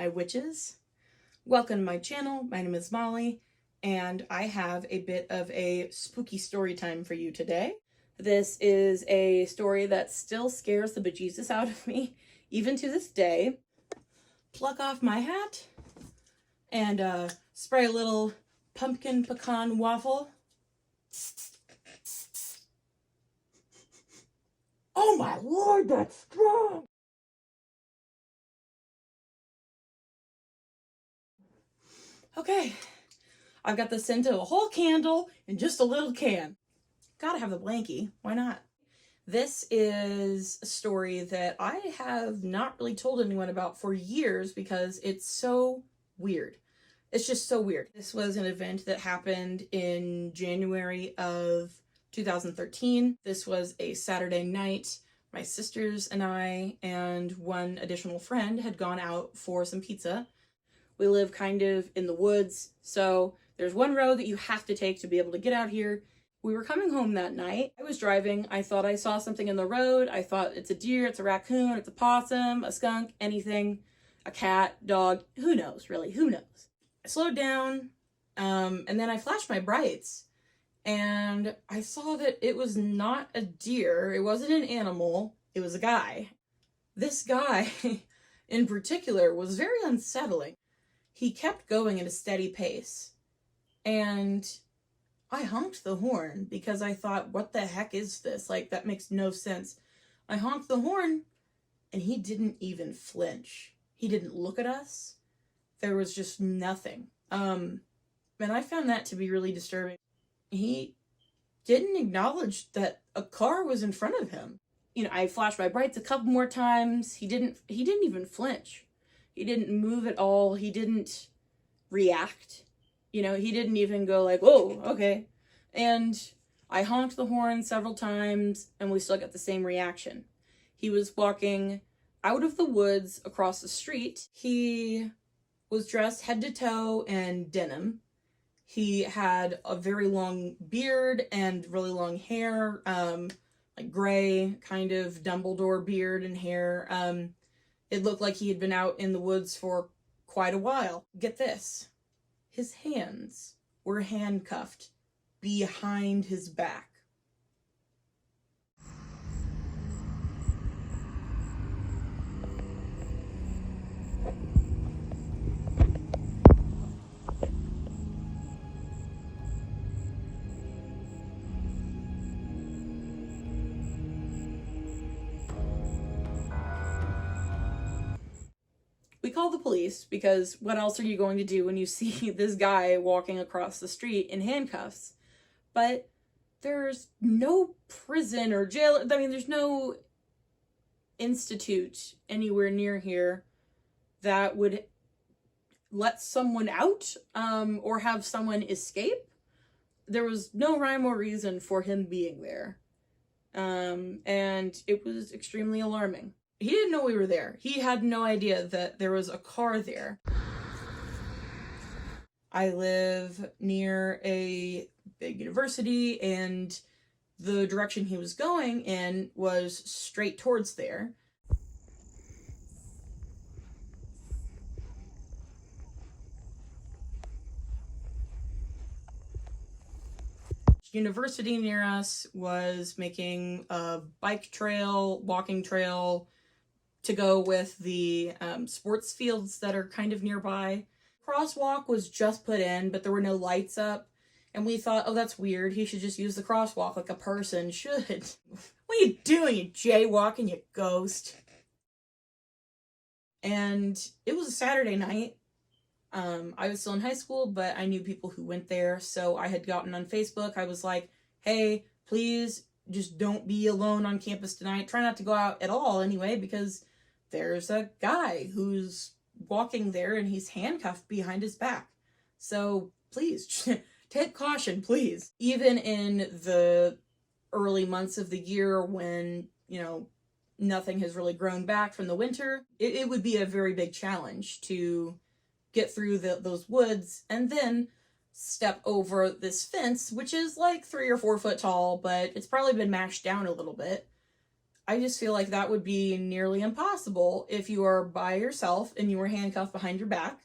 my witches. Welcome to my channel. My name is Molly, and I have a bit of a spooky story time for you today. This is a story that still scares the bejesus out of me, even to this day. Pluck off my hat and spray a little pumpkin pecan waffle. Oh my lord, that's strong! Okay, I've got the scent of a whole candle in just a little can. Gotta have the blankie, why not? This is a story that I have not really told anyone about for years because it's so weird. It's just so weird. This was an event that happened in January of 2013. This was a Saturday night. My sisters and I and one additional friend had gone out for some pizza. We live kind of in the woods, so there's one road that you have to take to be able to get out here. We were coming home that night. I was driving. I thought I saw something in the road. I thought it's a deer, it's a raccoon, it's a possum, a skunk, anything, a cat, dog, who knows, really, who knows? I slowed down, and then I flashed my brights, and I saw that it was not a deer. It wasn't an animal. It was a guy. This guy in particular was very unsettling. He kept going at a steady pace, and I honked the horn because I thought, what the heck is this? Like, that makes no sense. I honked the horn, and he didn't even flinch. He didn't look at us. There was just nothing. And I found that to be really disturbing. He didn't acknowledge that a car was in front of him. You know, I flashed my brights a couple more times. He didn't even flinch. He didn't move at all. He didn't react. You know, he didn't even go like, whoa, okay. And I honked the horn several times, and we still got the same reaction. He was walking out of the woods across the street. He was dressed head to toe in denim. He had a very long beard and really long hair, like gray, kind of Dumbledore beard and hair. It looked like he had been out in the woods for quite a while. Get this. His hands were handcuffed behind his back. We called the police because what else are you going to do when you see this guy walking across the street in handcuffs? But there's no prison or jail. I mean, there's no institute anywhere near here that would let someone out or have someone escape. There was no rhyme or reason for him being there. And it was extremely alarming. He didn't know we were there. He had no idea that there was a car there. I live near a big university, and the direction he was going in was straight towards there. University near us was making a bike trail, walking trail, to go with the sports fields that are kind of nearby. Crosswalk was just put in, but there were no lights up. And we thought, oh, that's weird. He should just use the crosswalk like a person should. What are you doing, you jaywalking, you ghost? And it was a Saturday night. I was still in high school, but I knew people who went there. So I had gotten on Facebook. I was like, hey, please just don't be alone on campus tonight. Try not to go out at all anyway, because there's a guy who's walking there and he's handcuffed behind his back. So please, take caution, please. Even in the early months of the year when, you know, nothing has really grown back from the winter, it would be a very big challenge to get through those woods and then step over this fence, which is like 3 or 4 foot tall, but it's probably been mashed down a little bit. I just feel like that would be nearly impossible if you are by yourself and you were handcuffed behind your back.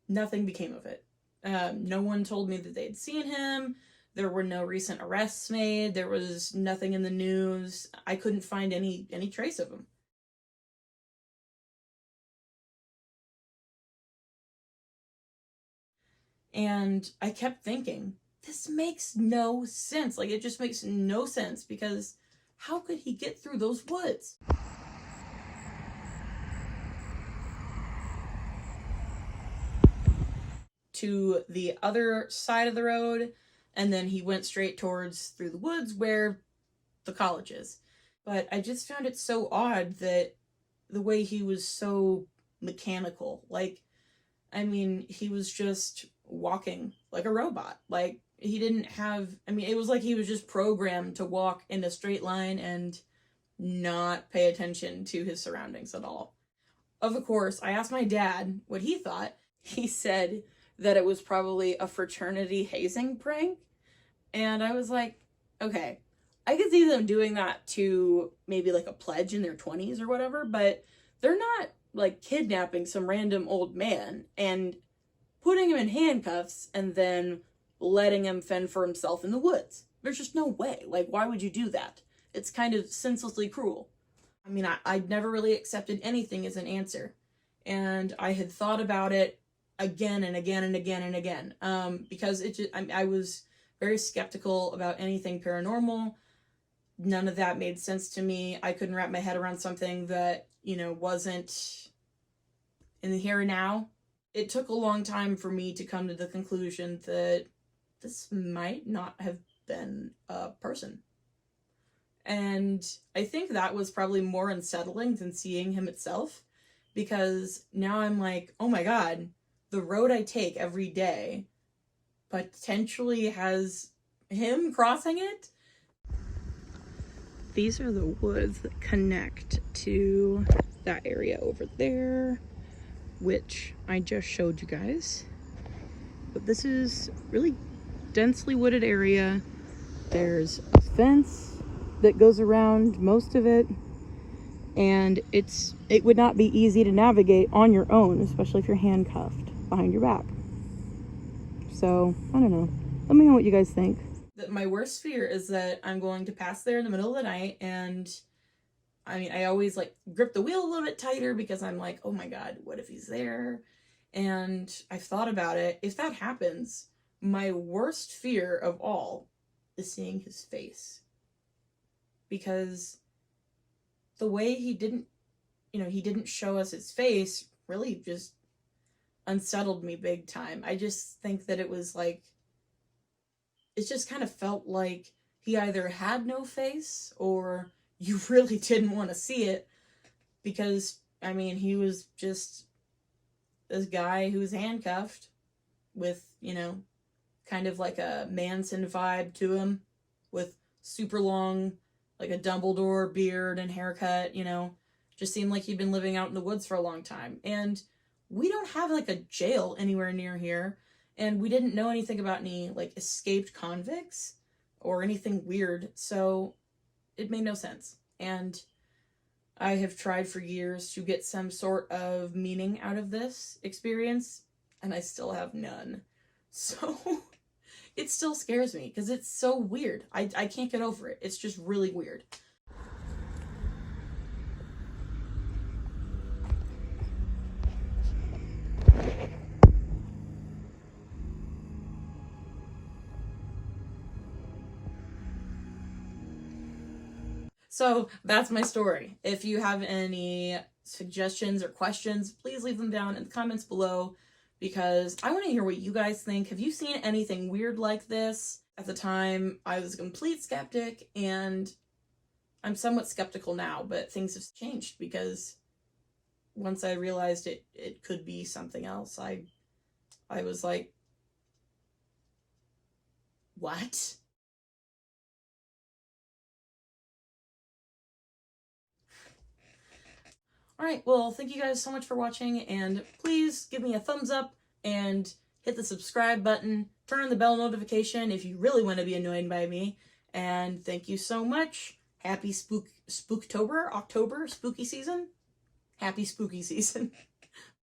Nothing became of it. No one told me that they'd seen him. There were no recent arrests made. There was nothing in the news. I couldn't find any trace of him. And I kept thinking, this makes no sense. Like, it just makes no sense, because how could he get through those woods? To the other side of the road, and then he went straight towards through the woods where the college is. But I just found it so odd that the way he was so mechanical. Like, I mean, he was just walking like a robot. Like, he didn't have, I mean, it was like he was just programmed to walk in a straight line and not pay attention to his surroundings at all. Of course, I asked my dad what he thought. He said that it was probably a fraternity hazing prank. And I was like, okay, I could see them doing that to maybe like a pledge in their 20s or whatever, but they're not like kidnapping some random old man and putting him in handcuffs and then letting him fend for himself in the woods. There's just no way. Like, why would you do that? It's kind of senselessly cruel. I mean, I'd never really accepted anything as an answer. And I had thought about it again and again and again and again. Because it just, I was very skeptical about anything paranormal. None of that made sense to me. I couldn't wrap my head around something that, wasn't in the here and now. It took a long time for me to come to the conclusion that this might not have been a person. And I think that was probably more unsettling than seeing him itself, because now I'm like, oh my God, the road I take every day potentially has him crossing it. These are the woods that connect to that area over there, which I just showed you guys. But this is really densely wooded area. There's a fence that goes around most of it, and it would not be easy to navigate on your own, especially if you're handcuffed behind your back. So I don't know, let me know what you guys think. My worst fear is that I'm going to pass there in the middle of the night, and I mean, I always like grip the wheel a little bit tighter because I'm like, oh my God, what if he's there? And I've thought about it. If that happens, my worst fear of all is seeing his face. Because the way he didn't show us his face really just unsettled me big time. I just think that it was like, it just kind of felt like he either had no face or you really didn't want to see it, because, I mean, he was just this guy who was handcuffed with, kind of like a Manson vibe to him, with super long, like a Dumbledore beard and haircut, just seemed like he'd been living out in the woods for a long time. And we don't have like a jail anywhere near here, and we didn't know anything about any like escaped convicts or anything weird, so it made no sense. And I have tried for years to get some sort of meaning out of this experience, and I still have none. So it still scares me because it's so weird. I can't get over it. It's just really weird. So that's my story. If you have any suggestions or questions, please leave them down in the comments below, because I want to hear what you guys think. Have you seen anything weird like this? At the time, I was a complete skeptic, and I'm somewhat skeptical now, but things have changed, because once I realized it could be something else, I was like, what? Alright, well, thank you guys so much for watching, and please give me a thumbs up and hit the subscribe button. Turn on the bell notification if you really want to be annoyed by me. And thank you so much. Happy Spooktober, October, spooky season. Happy spooky season.